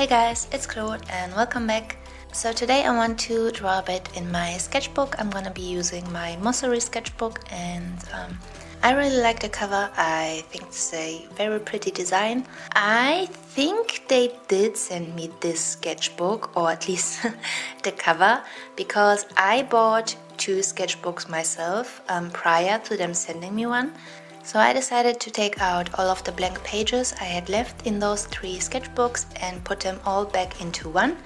Hey guys, it's Claude and welcome back. So today I want to draw a bit in my sketchbook. I'm gonna be using my mossery sketchbook and I really like the cover. I think it's a very pretty design. I think they did send me this sketchbook, or at least the cover, because I bought two sketchbooks myself prior to them sending me one. So I decided to take out all of the blank pages I had left in those three sketchbooks and put them all back into one.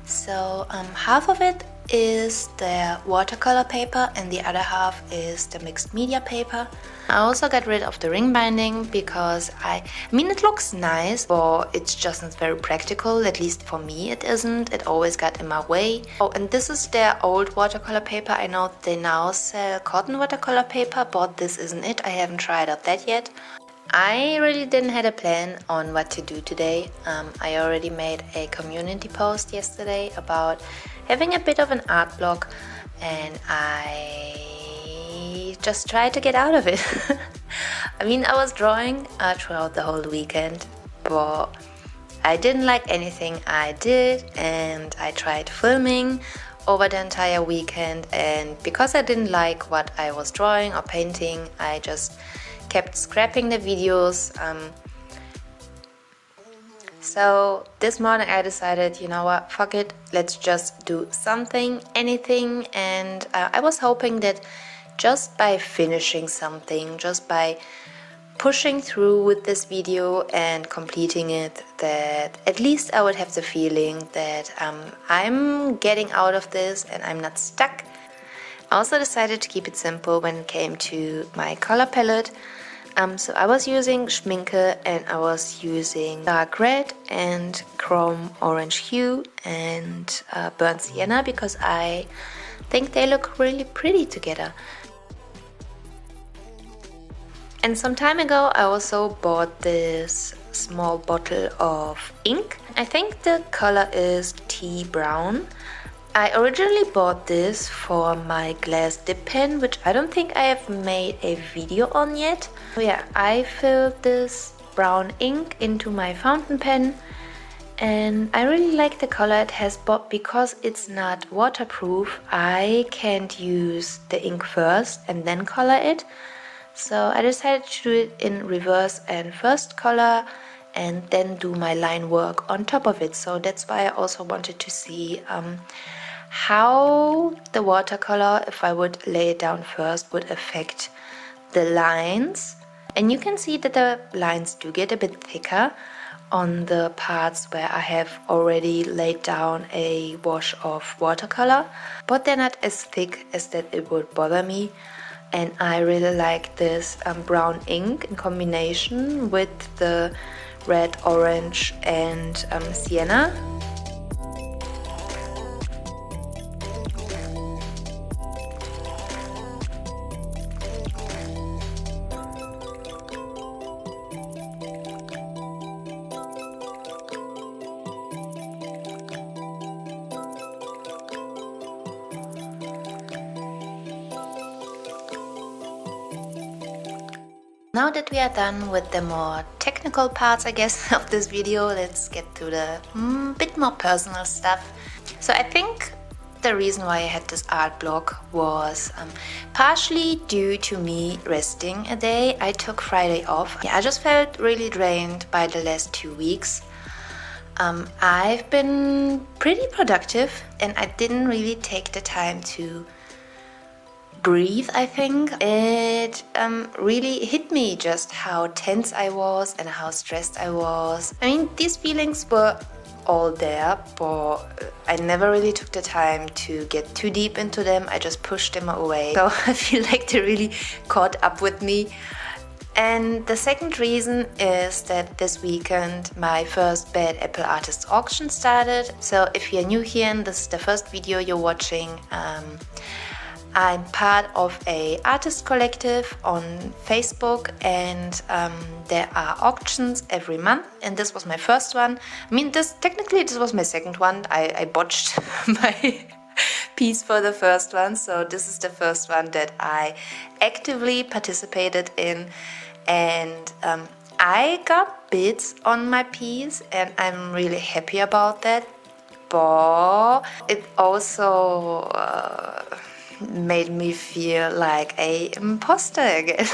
So half of it is the watercolor paper and the other half is the mixed media paper. I also got rid of the ring binding because I mean it looks nice, but it's just not very practical. At least for me it isn't. It always got in my way. Oh, and this is their old watercolor paper. I know they now sell cotton watercolor paper, but this isn't it. I haven't tried out that yet. I really didn't have a plan on what to do today. I already made a community post yesterday about having a bit of an art block, and I just tried to get out of it. I mean, I was drawing throughout the whole weekend, but I didn't like anything I did, and I tried filming over the entire weekend, and because I didn't like what I was drawing or painting, I just kept scrapping the videos. So this morning I decided, you know what, fuck it, let's just do something, anything. And I was hoping that just by finishing something, just by pushing through with this video and completing it, that at least I would have the feeling that I'm getting out of this and I'm not stuck. I also decided to keep it simple when it came to my color palette. So I was using Schminke and I was using dark red and chrome orange hue and burnt sienna because I think they look really pretty together. And some time ago I also bought this small bottle of ink. I think the color is tea brown. I originally bought this for my glass dip pen, which I don't think I have made a video on yet. So yeah, I filled this brown ink into my fountain pen and I really like the color it has, but because it's not waterproof, I can't use the ink first and then color it. So I decided to do it in reverse and first color and then do my line work on top of it. So that's why I also wanted to see how the watercolor, if I would lay it down first, would affect the lines. And you can see that the lines do get a bit thicker on the parts where I have already laid down a wash of watercolor, but they're not as thick as that it would bother me. And I really like this brown ink in combination with the red, orange and sienna. Now that we are done with the more technical parts, I guess, of this video, let's get to the bit more personal stuff. So I think the reason why I had this art block was partially due to me resting a day. I took Friday off. Yeah, I just felt really drained by the last 2 weeks. I've been pretty productive and I didn't really take the time to breathe. I think it really hit me just how tense I was and how stressed I was. I mean, these feelings were all there, but I never really took the time to get too deep into them. I just pushed them away. So I feel like they really caught up with me. And the second reason is that this weekend my first Bad Apple Artists auction started. So if you're new here and this is the first video you're watching, I'm part of a artist collective on Facebook, and there are auctions every month, and this was my first one. I mean, this was my second one. I botched my piece for the first one, so this is the first one that I actively participated in, and I got bits on my piece, and I'm really happy about that. But it also made me feel like a imposter again,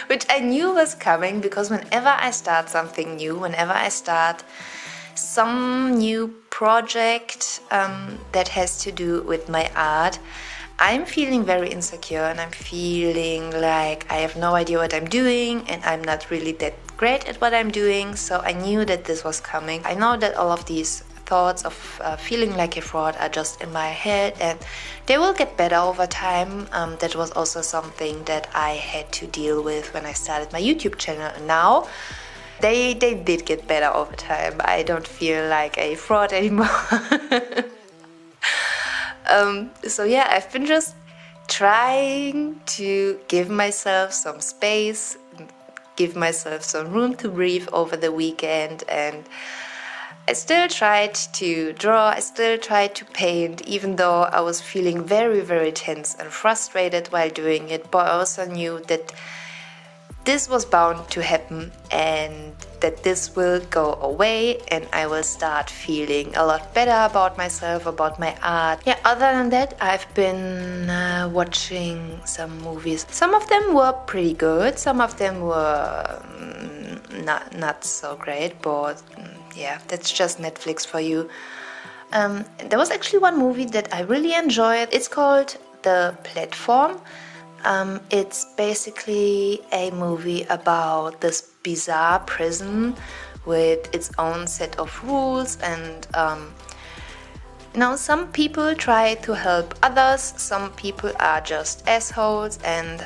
which I knew was coming, because whenever I start something new, whenever I start some new project that has to do with my art, I'm feeling very insecure, and I'm feeling like I have no idea what I'm doing, and I'm not really that great at what I'm doing. So I knew that this was coming. I know that all of these thoughts of feeling like a fraud are just in my head, and they will get better over time. That was also something that I had to deal with when I started my YouTube channel. And now they did get better over time. I don't feel like a fraud anymore. So yeah, I've been just trying to give myself some space, give myself some room to breathe over the weekend, and I still tried to draw, I still tried to paint, even though I was feeling very, very tense and frustrated while doing it. But I also knew that this was bound to happen, and that this will go away, and I will start feeling a lot better about myself, about my art. Yeah, other than that, I've been watching some movies. Some of them were pretty good, some of them were not so great, but yeah, that's just Netflix for you. There was actually one movie that I really enjoyed. It's called The Platform. It's basically a movie about this bizarre prison with its own set of rules, and some people try to help others, some people are just assholes, and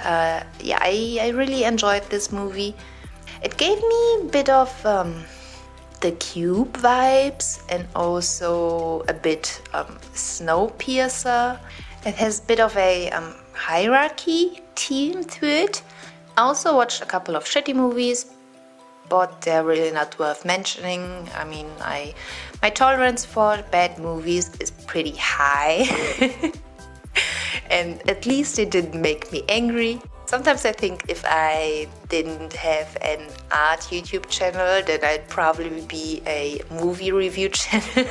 yeah, I really enjoyed this movie. It gave me a bit of the Cube vibes, and also a bit Snowpiercer. It has a bit of a hierarchy theme to it. I also watched a couple of shitty movies, but they're really not worth mentioning. I mean, my tolerance for bad movies is pretty high. And at least it didn't make me angry. Sometimes I think if I didn't have an art YouTube channel, then I'd probably be a movie review channel.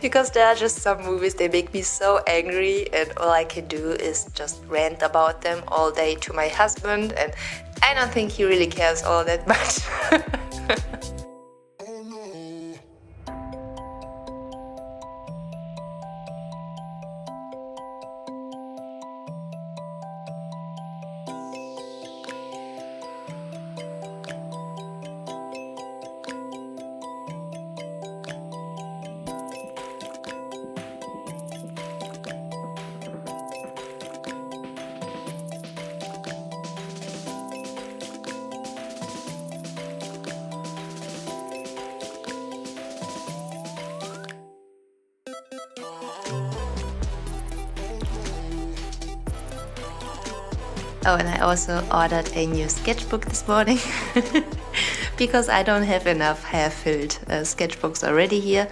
Because there are just some movies, they make me so angry, and all I can do is just rant about them all day to my husband, and I don't think he really cares all that much. Oh, and I also ordered a new sketchbook this morning because I don't have enough hair-filled sketchbooks already here.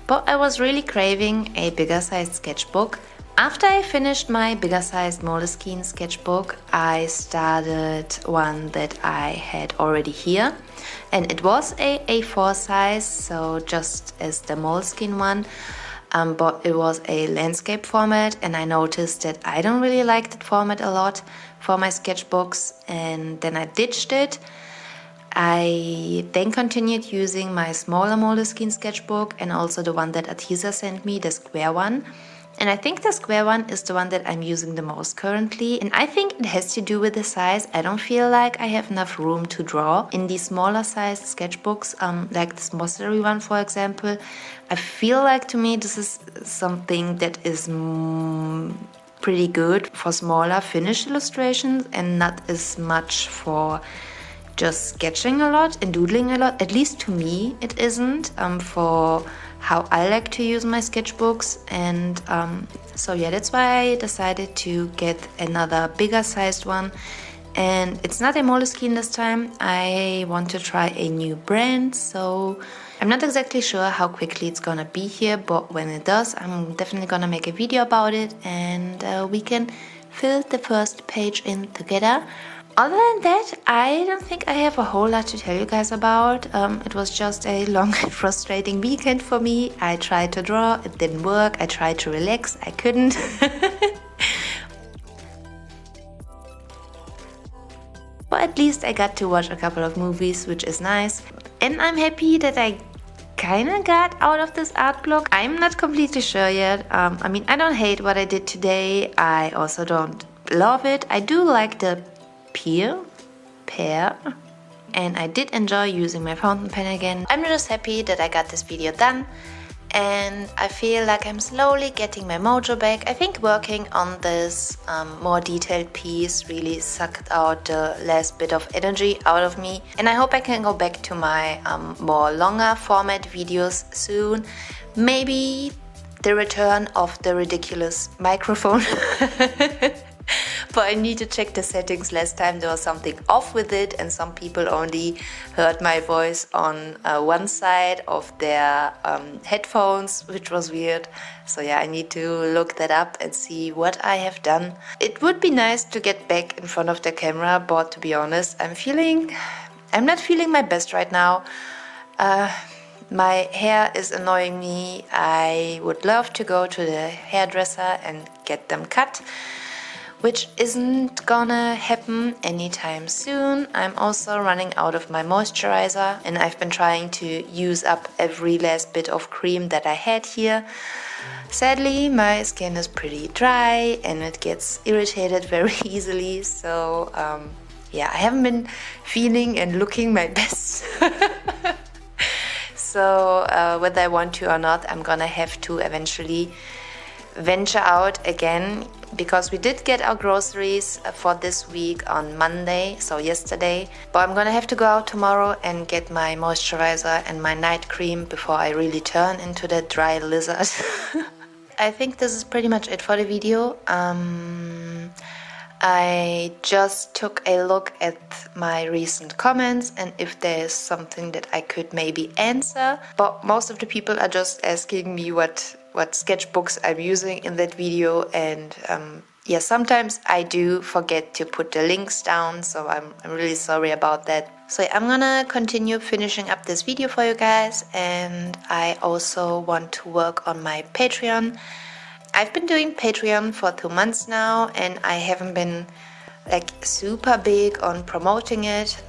But I was really craving a bigger sized sketchbook. After I finished my bigger sized Moleskine sketchbook, I started one that I had already here. And it was a A4 size, so just as the Moleskine one. But it was a landscape format, and I noticed that I don't really like that format a lot for my sketchbooks, and then I ditched it. I then continued using my smaller Moleskine sketchbook, and also the one that Atisa sent me, the square one. And I think the square one is the one that I'm using the most currently. And I think it has to do with the size. I don't feel like I have enough room to draw in these smaller sized sketchbooks, like this mossery one, for example. I feel like, to me, this is something that is pretty good for smaller finished illustrations, and not as much for just sketching a lot and doodling a lot. At least to me it isn't, for how I like to use my sketchbooks. And so yeah, that's why I decided to get another bigger sized one. And it's not a Moleskine this time. I want to try a new brand, so I'm not exactly sure how quickly it's gonna be here, but when it does, I'm definitely gonna make a video about it, and we can fill the first page in together. Other than that, I don't think I have a whole lot to tell you guys about. It was just a long and frustrating weekend for me. I tried to draw, it didn't work. I tried to relax, I couldn't. But at least I got to watch a couple of movies, which is nice. And I'm happy that I kinda got out of this art block. I'm not completely sure yet. I mean, I don't hate what I did today. I also don't love it. I do like the pear, and I did enjoy using my fountain pen again. I'm just happy that I got this video done, and I feel like I'm slowly getting my mojo back. I think working on this more detailed piece really sucked out the last bit of energy out of me, and I hope I can go back to my more longer format videos soon. Maybe the return of the ridiculous microphone. But I need to check the settings. Last time there was something off with it, and some people only heard my voice on one side of their headphones, which was weird. So yeah, I need to look that up and see what I have done. It would be nice to get back in front of the camera, but to be honest, I'm not feeling my best right now. My hair is annoying me. I would love to go to the hairdresser and get them cut, which isn't gonna happen anytime soon. I'm also running out of my moisturizer, and I've been trying to use up every last bit of cream that I had here. Sadly, my skin is pretty dry and it gets irritated very easily, so yeah, I haven't been feeling and looking my best. So whether I want to or not, I'm gonna have to eventually venture out again, because we did get our groceries for this week on Monday, so yesterday. But I'm gonna have to go out tomorrow and get my moisturizer and my night cream before I really turn into that dry lizard. I think this is pretty much it for the video. I just took a look at my recent comments and if there's something that I could maybe answer. But most of the people are just asking me what sketchbooks I'm using in that video, and yeah, sometimes I do forget to put the links down, so I'm really sorry about that. So I'm gonna continue finishing up this video for you guys, and I also want to work on my Patreon. I've been doing Patreon for 2 months now, and I haven't been like super big on promoting it,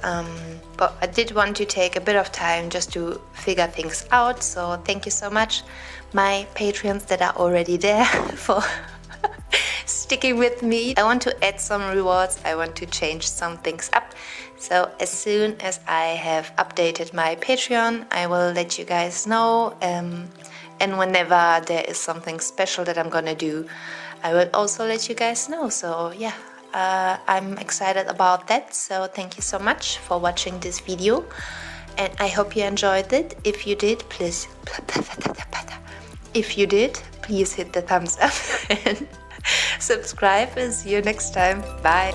but I did want to take a bit of time just to figure things out. So thank you so much, my Patreons that are already there, for sticking with me. I want to add some rewards. I want to change some things up. So as soon as I have updated my Patreon, I will let you guys know. And whenever there is something special that I'm gonna do, I will also let you guys know. So yeah, I'm excited about that. So thank you so much for watching this video, and I hope you enjoyed it. If you did, please hit the thumbs up and subscribe, and see you next time. Bye.